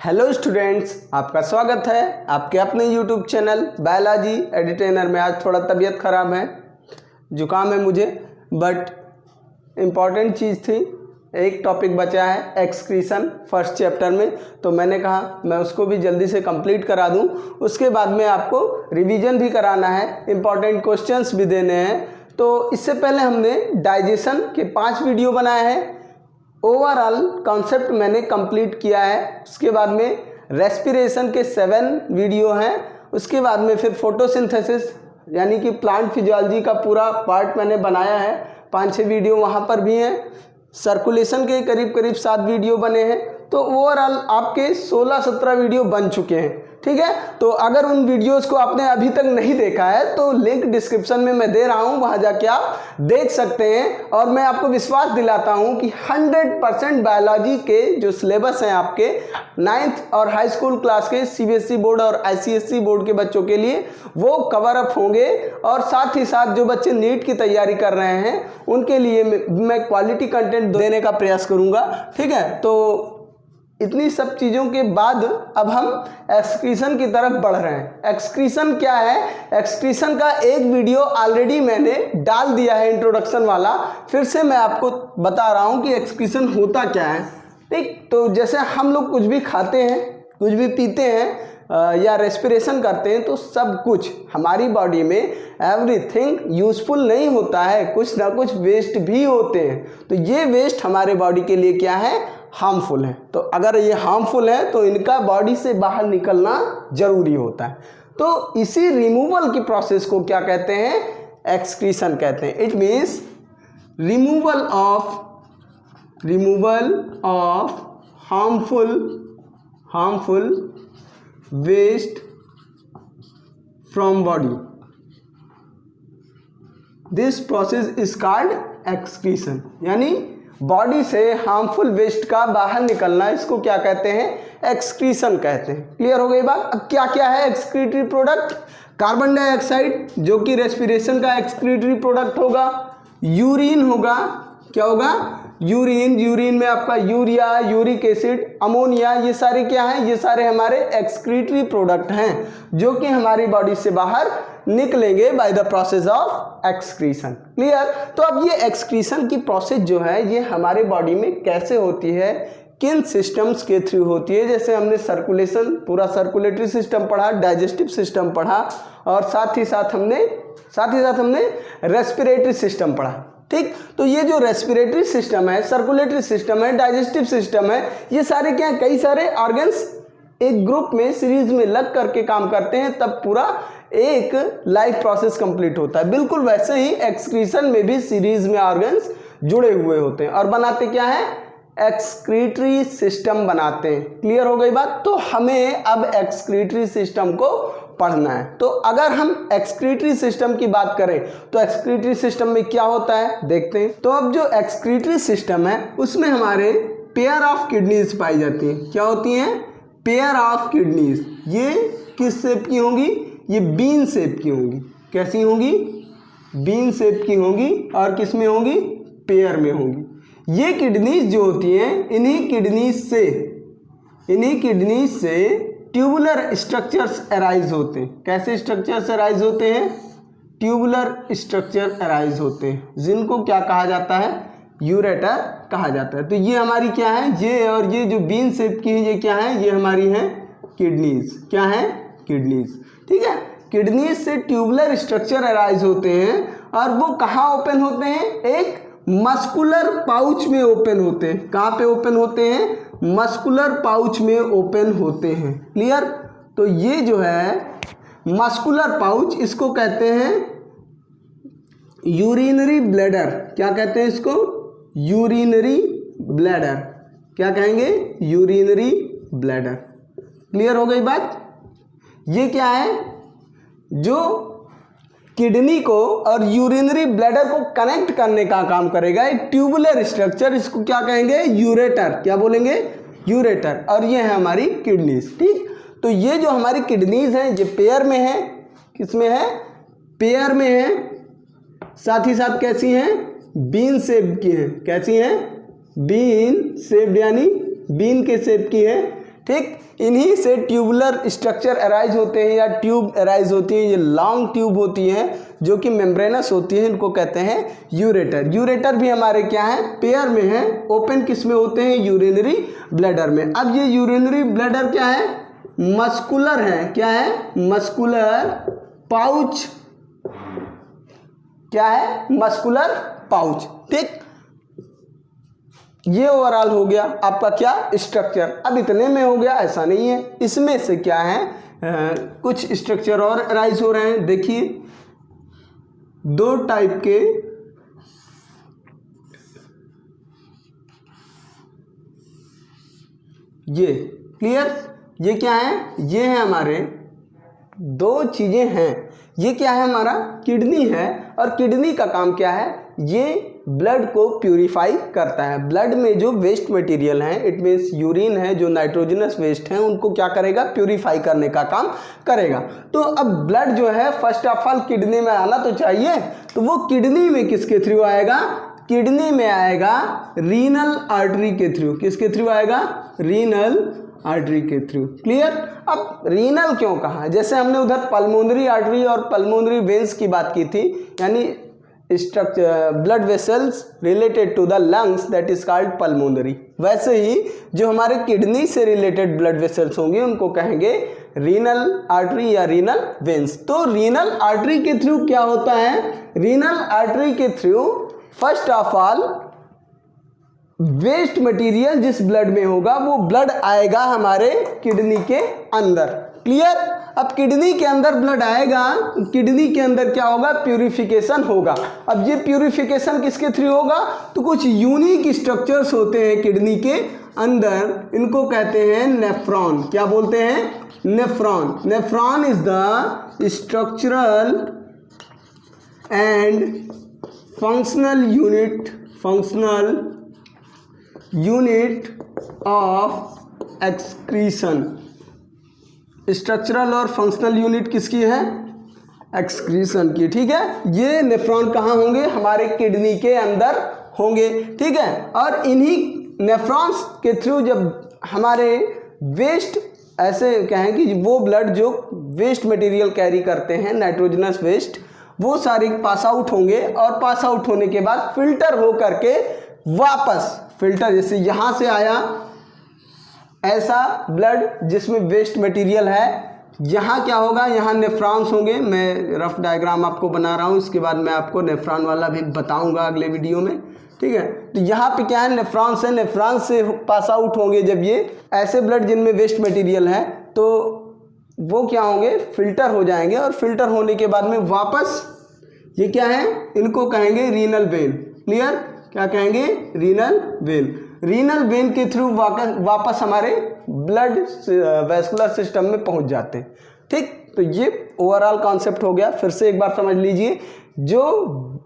Hello students, आपका स्वागत है आपके अपने यूट्यूब चैनल बायोलॉजी एडिटेनर में। आज थोड़ा तबीयत ख़राब है, जुकाम है मुझे, बट इम्पॉर्टेंट चीज़ थी। एक टॉपिक बचा है एक्सक्रीशन फर्स्ट चैप्टर में, तो मैंने कहा मैं उसको भी जल्दी से कंप्लीट करा दूं। उसके बाद में आपको रिवीजन भी कराना है, इम्पॉर्टेंट क्वेश्चंस भी देने हैं। तो इससे पहले हमने डाइजेशन के 5 वीडियो बनाए हैं। ओवरऑल कॉन्सेप्ट मैंने कंप्लीट किया है। उसके बाद में रेस्पिरेशन के 7 वीडियो हैं। उसके बाद में फिर फोटोसिंथेसिस यानी कि प्लांट फिजियोलॉजी का पूरा पार्ट मैंने बनाया है, 5-6 वीडियो वहाँ पर भी हैं। सर्कुलेशन के करीब 7 वीडियो बने हैं। तो ओवरऑल आपके 16-17 वीडियो बन चुके हैं, ठीक है। तो अगर उन वीडियोस को आपने अभी तक नहीं देखा है तो लिंक डिस्क्रिप्शन में मैं दे रहा हूं, वहां जाके आप देख सकते हैं। और मैं आपको विश्वास दिलाता हूं कि 100% बायोलॉजी के जो सिलेबस हैं आपके 9th और हाई स्कूल क्लास के सीबीएसई बोर्ड और आईसीएसई बोर्ड के बच्चों के लिए वो कवर अप होंगे। और साथ ही साथ जो बच्चे नीट की तैयारी कर रहे हैं उनके लिए मैं क्वालिटी कंटेंट देने का प्रयास करूँगा, ठीक है। तो इतनी सब चीज़ों के बाद अब हम एक्सक्रीशन की तरफ बढ़ रहे हैं। एक्सक्रीशन क्या है? एक्सक्रीशन का एक वीडियो ऑलरेडी मैंने डाल दिया है, इंट्रोडक्शन वाला। फिर से मैं आपको बता रहा हूँ कि एक्सक्रीशन होता क्या है, ठीक। तो जैसे हम लोग कुछ भी खाते हैं, कुछ भी पीते हैं या रेस्पिरेशन करते हैं, तो सब कुछ हमारी बॉडी में एवरीथिंग यूजफुल नहीं होता है, कुछ ना कुछ वेस्ट भी होते हैं। तो ये वेस्ट हमारे बॉडी के लिए क्या है? हार्मफुल है। तो अगर ये हार्मफुल है तो इनका बॉडी से बाहर निकलना जरूरी होता है। तो इसी रिमूवल की प्रोसेस को क्या कहते हैं? एक्सक्रीशन कहते हैं। It means removal of harmful waste from body. This process is called excretion. यानी बॉडी से हार्मफुल वेस्ट का बाहर निकलना, इसको क्या कहते हैं? एक्सक्रीशन कहते हैं। क्लियर हो गई बात? अब क्या क्या है एक्सक्रीटरी प्रोडक्ट? कार्बन डाइऑक्साइड जो कि रेस्पिरेशन का एक्सक्रीटरी प्रोडक्ट होगा। यूरिन होगा, क्या होगा? यूरिन में आपका यूरिया, यूरिक एसिड, अमोनिया, ये सारे क्या हैं? ये सारे हमारे एक्सक्रीटरी प्रोडक्ट हैं जो कि हमारी बॉडी से बाहर निकलेंगे by the process of excretion. Clear? तो अब ये एक्सक्रीशन की प्रोसेस जो है ये हमारे बॉडी में कैसे होती है, किन सिस्टम्स के थ्रू होती है? जैसे हमने सर्कुलेशन, पूरा सर्कुलेटरी सिस्टम पढ़ा, डाइजेस्टिव सिस्टम पढ़ा, और साथ ही साथ हमने रेस्पिरेटरी सिस्टम पढ़ा, ठीक। तो ये जो रेस्पिरेटरी सिस्टम है, सर्कुलेटरी सिस्टम है, डाइजेस्टिव सिस्टम है, ये सारे क्या है? कई सारे ऑर्गन्स एक ग्रुप में सीरीज में लग करके काम करते हैं, तब पूरा एक लाइफ प्रोसेस कंप्लीट होता है। बिल्कुल वैसे ही एक्सक्रीशन में भी सीरीज में ऑर्गन्स जुड़े हुए होते हैं और बनाते क्या है? एक्सक्रीटरी सिस्टम बनाते हैं। क्लियर हो गई बात? तो हमें अब एक्सक्रीटरी सिस्टम को पढ़ना है। तो अगर हम एक्सक्रीटरी सिस्टम की बात करें तो एक्सक्रीटरी सिस्टम में क्या होता है देखते हैं। तो अब जो एक्सक्रीटरी सिस्टम है उसमें हमारे पेयर ऑफ किडनीज पाई जाती हैं। क्या होती हैं? Pair of kidneys. ये किस शेप की होंगी? ये बीन शेप की होंगी। कैसी होंगी? बीन शेप की होंगी। और किस में होंगी? पेयर में होंगी। ये किडनीज जो होती हैं, इन्हीं किडनीज से ट्यूबुलर स्ट्रक्चर्स अराइज होते हैं। कैसे स्ट्रक्चर्स अराइज होते हैं? ट्यूबुलर स्ट्रक्चर अराइज होते हैं, जिनको क्या कहा जाता है? यूरेटर कहा जाता है। तो ये हमारी क्या है? ये और ये जो बीन शेप की है, ये क्या है? ये हमारी है किडनीज। क्या है? किडनीज, ठीक है। किडनीज से ट्यूबुलर स्ट्रक्चर अराइज होते हैं और वो कहाँ ओपन होते हैं? एक मस्कुलर पाउच में ओपन होते हैं। कहाँ पे ओपन होते हैं? मस्कुलर पाउच में ओपन होते हैं। क्लियर? तो ये जो है मस्कुलर पाउच, इसको कहते हैं यूरिनरी ब्लैडर। क्या कहते हैं इसको? Urinary bladder. क्या कहेंगे? Urinary bladder. क्लियर हो गई बात? ये क्या है? जो किडनी को और यूरिनरी ब्लैडर को कनेक्ट करने का काम करेगा एक ट्यूबुलर स्ट्रक्चर, इसको क्या कहेंगे? यूरेटर। क्या बोलेंगे? यूरेटर। और ये है हमारी किडनीज, ठीक। तो ये जो हमारी किडनीज हैं ये पेयर में है। किस में है? पेयर में है। साथ ही साथ कैसी हैं? बीन शेप की हैं। कैसी हैं? बीन शेप, यानी बीन के शेप की है। ठीक, इन्हीं से ट्यूबुलर स्ट्रक्चर अराइज होते हैं या ट्यूब अराइज होती है। ये लॉन्ग ट्यूब होती हैं जो कि मेम्ब्रेनस होती है, इनको कहते हैं यूरेटर। यूरेटर भी हमारे क्या है, पेयर में है, ओपन किस में होते हैं, यूरिनरी ब्लैडर में। अब ये यूरिनरी ब्लैडर क्या है, मस्कुलर है, क्या है, मस्कुलर पाउच, क्या है, मस्कुलर पाउच। ठीक, ये ओवरऑल हो गया आपका क्या, स्ट्रक्चर। अब इतने में हो गया, ऐसा नहीं है, इसमें से क्या है कुछ स्ट्रक्चर और अराइज हो रहे हैं। देखिए 2 टाइप के ये क्लियर, ये क्या है, ये है हमारे 2 चीजें हैं। ये क्या है, हमारा किडनी है, और किडनी का काम क्या है, ये ब्लड को प्यूरिफाई करता है। ब्लड में जो वेस्ट मटेरियल है, इट मीन्स यूरिन है, जो नाइट्रोजनस वेस्ट है, उनको क्या करेगा, प्यूरिफाई करने का काम करेगा। तो अब ब्लड जो है फर्स्ट ऑफ ऑल किडनी में आना तो चाहिए, तो वो किडनी में किसके थ्रू आएगा, किडनी में आएगा रीनल आर्टरी के थ्रू। किसके थ्रू आएगा, रीनल आर्टरी के थ्रू। क्लियर। अब रीनल क्यों कहा, जैसे हमने उधर पल्मोनरी आर्टरी और पल्मोनरी वेन्स की बात की थी, यानी structure blood vessels related to the lungs, that is called pulmonary. वैसे ही जो हमारे किडनी से रिलेटेड ब्लड वेसल्स होंगे उनको कहेंगे रीनल आर्टरी या रीनल वेन्स। तो रीनल आर्टरी के थ्रू क्या होता है, रीनल आर्टरी के through first of all waste material जिस ब्लड में होगा वो ब्लड आएगा हमारे किडनी के अंदर। क्लियर। अब किडनी के अंदर ब्लड आएगा, किडनी के अंदर क्या होगा, प्यूरिफिकेशन होगा। अब ये प्यूरिफिकेशन किसके थ्रू होगा, तो कुछ यूनिक स्ट्रक्चर्स होते हैं किडनी के अंदर, इनको कहते हैं नेफ्रॉन। क्या बोलते हैं, nephron. Nephron is the structural and functional unit of excretion. Structural और फंक्शनल यूनिट किसकी है, एक्सक्रीशन की। ठीक है, ये नेफ्रॉन कहाँ होंगे, हमारे किडनी के अंदर होंगे। ठीक है, और इन्हीं नेफ्रॉन्स के थ्रू जब हमारे वेस्ट, ऐसे कहें कि वो ब्लड जो वेस्ट मटेरियल कैरी करते हैं, नाइट्रोजनस वेस्ट, वो सारे पास आउट होंगे, और पास आउट होने के बाद फिल्टर हो करके वापस, फिल्टर जैसे यहाँ से आया ऐसा ब्लड जिसमें वेस्ट मटेरियल है, यहाँ क्या होगा, यहाँ नेफ्रॉन्स होंगे। मैं रफ डायग्राम आपको बना रहा हूँ, इसके बाद मैं आपको नेफ्रॉन वाला भी बताऊंगा अगले वीडियो में। ठीक है, तो यहाँ पे क्या है, नेफ्रॉन्स है, नेफ्रॉन्स से पास आउट होंगे जब ये ऐसे ब्लड जिनमें वेस्ट मटेरियल है, तो वो क्या होंगे, फिल्टर हो जाएंगे, और फिल्टर होने के बाद में वापस ये क्या है, इनको कहेंगे रीनल वेन। क्लियर, क्या कहेंगे, रीनल वेन। रीनल वेन के थ्रू वापस हमारे ब्लड वैस्कुलर सिस्टम में पहुंच जाते हैं। ठीक, तो ये ओवरऑल कॉन्सेप्ट हो गया। फिर से एक बार समझ लीजिए, जो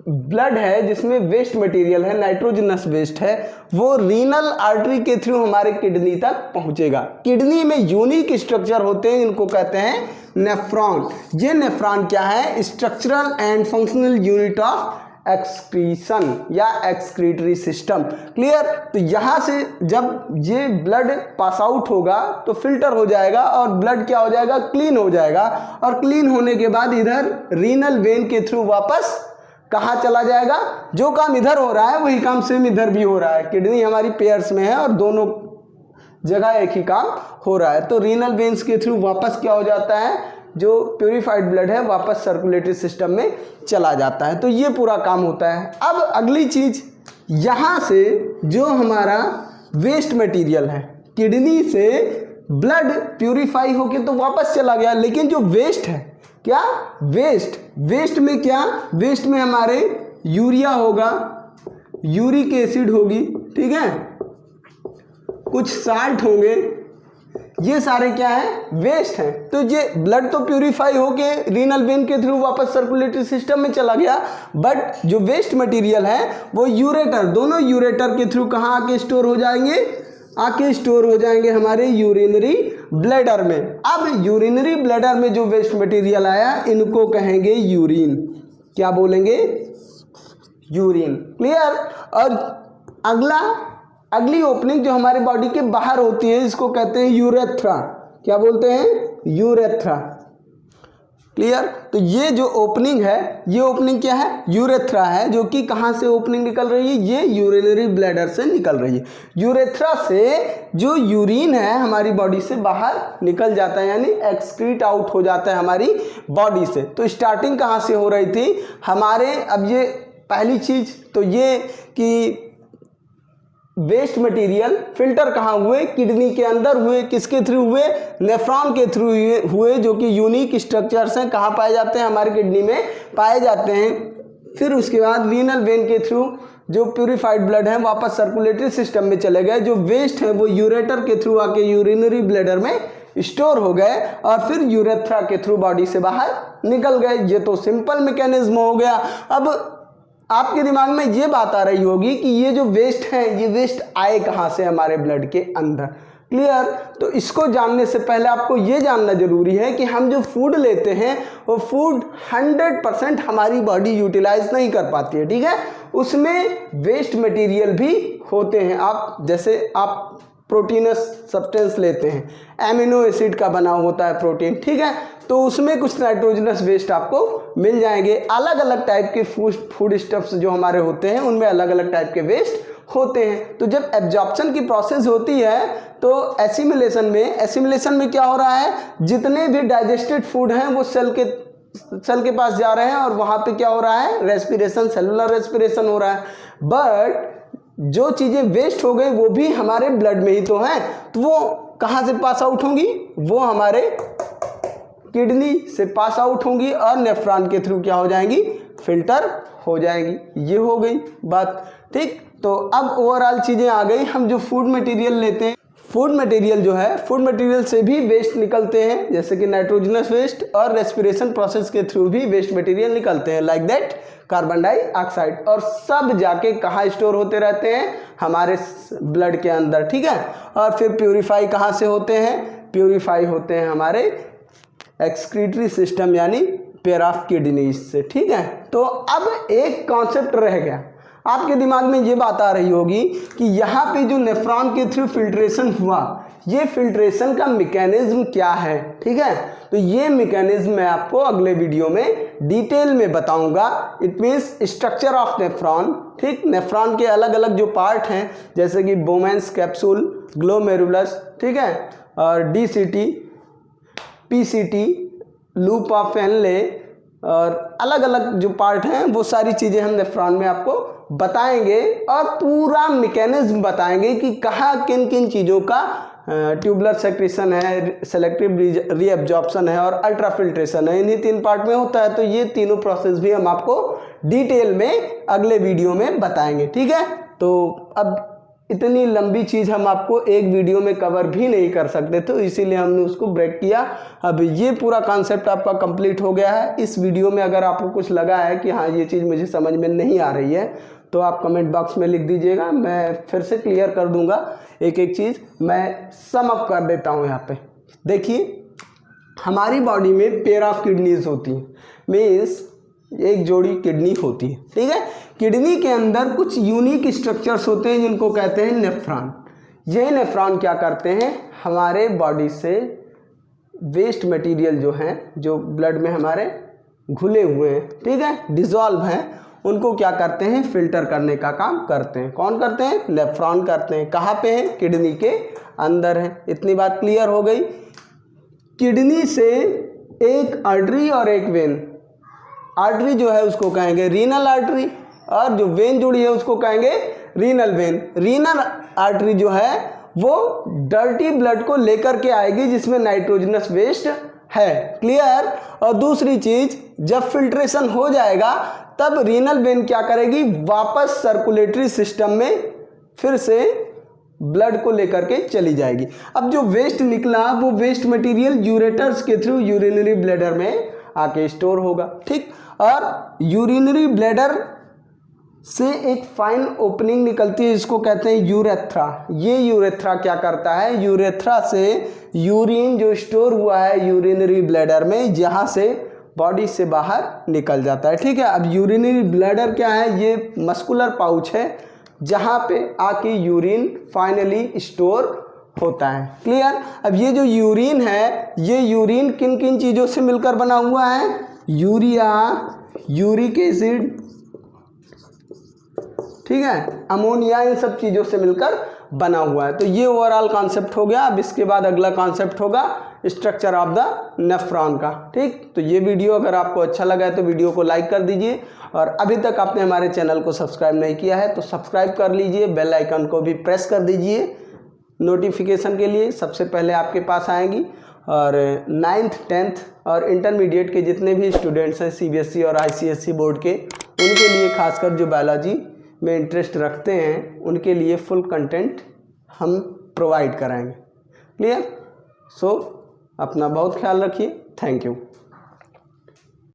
ब्लड है जिसमें वेस्ट मटेरियल है, नाइट्रोजनस वेस्ट है, वो रीनल आर्टरी के थ्रू हमारे किडनी तक पहुंचेगा। किडनी में यूनिक स्ट्रक्चर होते हैं, इनको कहते हैं नेफ्रॉन। ये नेफ्रॉन क्या है, structural and functional unit of excretion या एक्सक्रीटरी सिस्टम। क्लियर। तो यहाँ से जब ये ब्लड पास आउट होगा तो फिल्टर हो जाएगा, और ब्लड क्या हो जाएगा, क्लीन हो जाएगा, और क्लीन होने के बाद इधर रीनल वेन के थ्रू वापस कहाँ चला जाएगा, जो काम इधर हो रहा है वही काम सेम इधर भी हो रहा है। किडनी हमारी पेयर्स में है और दोनों जगह एक ही काम हो रहा है। तो रीनल वेन्स के थ्रू वापस क्या हो जाता है, जो प्यूरिफाइड ब्लड है वापस सर्कुलेटरी सिस्टम में चला जाता है। तो ये पूरा काम होता है। अब अगली चीज, यहाँ से जो हमारा वेस्ट मटेरियल है, किडनी से ब्लड प्यूरिफाई होके तो वापस चला गया, लेकिन जो वेस्ट है, क्या वेस्ट में क्या, वेस्ट में हमारे यूरिया होगा, यूरिक एसिड होगी, ठीक है, कुछ साल्ट होंगे, ये सारे क्या है, वेस्ट हैं। तो ये ब्लड तो प्यूरिफाई होके रीनल वेन के थ्रू वापस सर्कुलेटरी सिस्टम में चला गया, बट जो वेस्ट मटेरियल है वो यूरेटर, दोनों यूरेटर के थ्रू कहाँ आके स्टोर हो जाएंगे, आके स्टोर हो जाएंगे हमारे यूरिनरी ब्लैडर में। अब यूरिनरी ब्लैडर में जो वेस्ट मटेरियल आया, इनको कहेंगे यूरिन। क्या बोलेंगे, यूरिन। क्लियर। और अगली ओपनिंग जो हमारे बॉडी के बाहर होती है इसको कहते हैं यूरेथ्रा। क्या बोलते हैं? यूरेथ्रा। क्लियर? तो ये जो ओपनिंग है, ये ओपनिंग क्या है? यूरेथ्रा है, जो कि कहाँ से ओपनिंग निकल रही है? ये यूरिनरी ब्लैडर से निकल रही है। यूरेथ्रा से जो यूरिन है हमारी बॉडी से बाहर निकल जाता है, यानी एक्सक्रीट आउट हो जाता है हमारी बॉडी से। तो स्टार्टिंग कहाँ से हो रही थी हमारे? अब ये पहली चीज तो ये कि वेस्ट मटेरियल फिल्टर कहाँ हुए? किडनी के अंदर हुए। किसके थ्रू हुए? नेफ्रॉन के थ्रू हुए, जो कि यूनिक स्ट्रक्चर्स हैं। कहाँ पाए जाते हैं? हमारे किडनी में पाए जाते हैं। फिर उसके बाद रीनल वेन के थ्रू जो प्यूरिफाइड ब्लड है वापस सर्कुलेटरी सिस्टम में चले गए। जो वेस्ट है वो यूरेटर के थ्रू आके यूरिनरी ब्लैडर में स्टोर हो गए और फिर यूरेथ्रा के थ्रू बॉडी से बाहर निकल गए। ये तो सिंपल मैकेनिज्म हो गया। अब आपके दिमाग में ये बात आ रही होगी कि ये जो वेस्ट है, ये वेस्ट आए कहाँ से? हमारे ब्लड के अंदर। क्लियर? तो इसको जानने से पहले आपको ये जानना जरूरी है कि हम जो फूड लेते हैं वो फूड 100% हमारी बॉडी यूटिलाइज नहीं कर पाती है। ठीक है? उसमें वेस्ट मटेरियल भी होते हैं। आप जैसे आप प्रोटीनस सब्सटेंस लेते हैं, एमिनो एसिड का बना होता है प्रोटीन। ठीक है? तो उसमें कुछ नाइट्रोजनस वेस्ट आपको मिल जाएंगे। अलग अलग टाइप के फूड स्टफ्स जो हमारे होते हैं उनमें अलग अलग टाइप के वेस्ट होते हैं। तो जब एब्जॉर्प्शन की प्रोसेस होती है तो एसिमिलेशन में क्या हो रहा है? जितने भी डाइजेस्टेड फूड हैं वो सेल के पास जा रहे हैं और वहाँ पे क्या हो रहा है? रेस्पिरेशन, सेलुलर रेस्पिरेशन हो रहा है। बट जो चीज़ें वेस्ट हो गई वो भी हमारे ब्लड में ही तो हैं, तो वो कहाँ से पास आउट होंगी? वो हमारे किडनी से पास आउट होंगी और नेफ्रॉन के थ्रू क्या हो जाएंगी? फिल्टर हो जाएंगी। ये हो गई बात। ठीक? तो अब ओवरऑल चीज़ें आ गई। हम जो फूड मटेरियल लेते हैं, फूड मटेरियल जो है, फूड मटेरियल से भी वेस्ट निकलते हैं, जैसे कि नाइट्रोजनस वेस्ट, और रेस्पिरेशन प्रोसेस के थ्रू भी वेस्ट मटेरियल निकलते हैं, लाइक दैट कार्बन डाइऑक्साइड। और सब जाके कहाँ स्टोर होते रहते हैं? हमारे ब्लड के अंदर। ठीक है? और फिर प्यूरिफाई कहाँ से होते हैं? प्यूरिफाई होते हैं हमारे एक्सक्रीटरी सिस्टम, यानी पेयर ऑफ किडनीज से। ठीक है? तो अब एक कॉन्सेप्ट रह गया। आपके दिमाग में ये बात आ रही होगी कि यहाँ पे जो नेफ्रॉन के थ्रू फिल्ट्रेशन हुआ, ये फिल्ट्रेशन का मैकेनिज्म क्या है? ठीक है? तो ये मैकेनिज्म मैं आपको अगले वीडियो में डिटेल में बताऊंगा। It means structure of nephron. ठीक? नेफ्रॉन के अलग अलग जो पार्ट हैं, जैसे कि बोमेंस कैप्सूल, ग्लोमेरुलस, ठीक है, और डीसीटी, पीसीटी, लूप ऑफ फेनले, और अलग अलग जो पार्ट हैं वो सारी चीज़ें हम नेफ्रॉन में आपको बताएंगे और पूरा मैकेनिज्म बताएंगे कि कहाँ किन किन चीज़ों का ट्यूबुलर सेक्रेशन है, सेलेक्टिव रीअब्जॉर्प्शन है और अल्ट्रा फिल्ट्रेशन है। इन्हीं 3 पार्ट में होता है। तो ये तीनों प्रोसेस भी हम आपको डिटेल में अगले वीडियो में बताएंगे। ठीक है? तो अब इतनी लंबी चीज़ हम आपको एक वीडियो में कवर भी नहीं कर सकते, तो इसीलिए हमने उसको ब्रेक किया। अब ये पूरा कॉन्सेप्ट आपका कंप्लीट हो गया है। इस वीडियो में अगर आपको कुछ लगा है कि हाँ ये चीज़ मुझे समझ में नहीं आ रही है, तो आप कमेंट बॉक्स में लिख दीजिएगा, मैं फिर से क्लियर कर दूंगा। एक एक चीज़ मैं सम अप कर देता हूँ। यहाँ पे देखिए, हमारी बॉडी में पेयर ऑफ किडनीज होती हैं, मीन्स एक जोड़ी किडनी होती है। ठीक है? किडनी के अंदर कुछ यूनिक स्ट्रक्चर्स होते हैं जिनको कहते हैं नेफ्रॉन। ये नेफ्रॉन क्या करते हैं? हमारे बॉडी से वेस्ट मटेरियल जो हैं, जो ब्लड में हमारे घुले हुए हैं, ठीक है, डिजॉल्व हैं, उनको क्या करते हैं? फिल्टर करने का काम करते हैं। कौन करते हैं? नेफ्रॉन करते हैं। कहाँ पे हैं? किडनी के अंदर है। इतनी बात क्लियर हो गई। किडनी से एक आर्टरी और एक वेन, आर्टरी जो है उसको कहेंगे रीनल आर्टरी, और जो वेन जुड़ी है उसको कहेंगे रीनल वेन। रीनल आर्टरी जो है वो डर्टी ब्लड को लेकर के आएगी जिसमें नाइट्रोजनस वेस्ट है। क्लियर? और दूसरी चीज, जब फिल्ट्रेशन हो जाएगा तब रीनल वेन क्या करेगी? वापस सर्कुलेटरी सिस्टम में फिर से ब्लड को लेकर के चली जाएगी। अब जो वेस्ट निकला वो वेस्ट मटेरियल यूरेटर्स के थ्रू यूरिनरी ब्लैडर में आके स्टोर होगा। ठीक? और यूरिनरी ब्लैडर से एक फाइन ओपनिंग निकलती है, इसको कहते हैं यूरेथ्रा। ये यूरेथ्रा क्या करता है? यूरेथ्रा से यूरिन जो स्टोर हुआ है यूरिनरी ब्लैडर में, यहाँ से बॉडी से बाहर निकल जाता है। ठीक है? अब यूरिनरी ब्लैडर क्या है? ये मस्कुलर पाउच है, जहाँ पे आके यूरिन फाइनली स्टोर होता है। क्लियर। अब ये जो यूरिन है, ये यूरिन किन किन चीज़ों से मिलकर बना हुआ है? यूरिया, यूरिक एसिड, ठीक है, अमोनिया, इन सब चीज़ों से मिलकर बना हुआ है। तो ये ओवरऑल कॉन्सेप्ट हो गया। अब इसके बाद अगला कॉन्सेप्ट होगा स्ट्रक्चर ऑफ द नेफ्रॉन का। ठीक, तो ये वीडियो अगर आपको अच्छा लगा है तो वीडियो को लाइक कर दीजिए, और अभी तक आपने हमारे चैनल को सब्सक्राइब नहीं किया है तो सब्सक्राइब कर लीजिए, बेल आइकन को भी प्रेस कर दीजिए नोटिफिकेशन के लिए, सबसे पहले आपके पास आएंगी। और 9th 10th और इंटरमीडिएट के जितने भी स्टूडेंट्स हैं CBSE और ICSE बोर्ड के, उनके लिए खासकर जो बायोलॉजी में इंटरेस्ट रखते हैं उनके लिए फुल कंटेंट हम प्रोवाइड कराएंगे। क्लियर। सो अपना बहुत ख्याल रखिए। Thank you.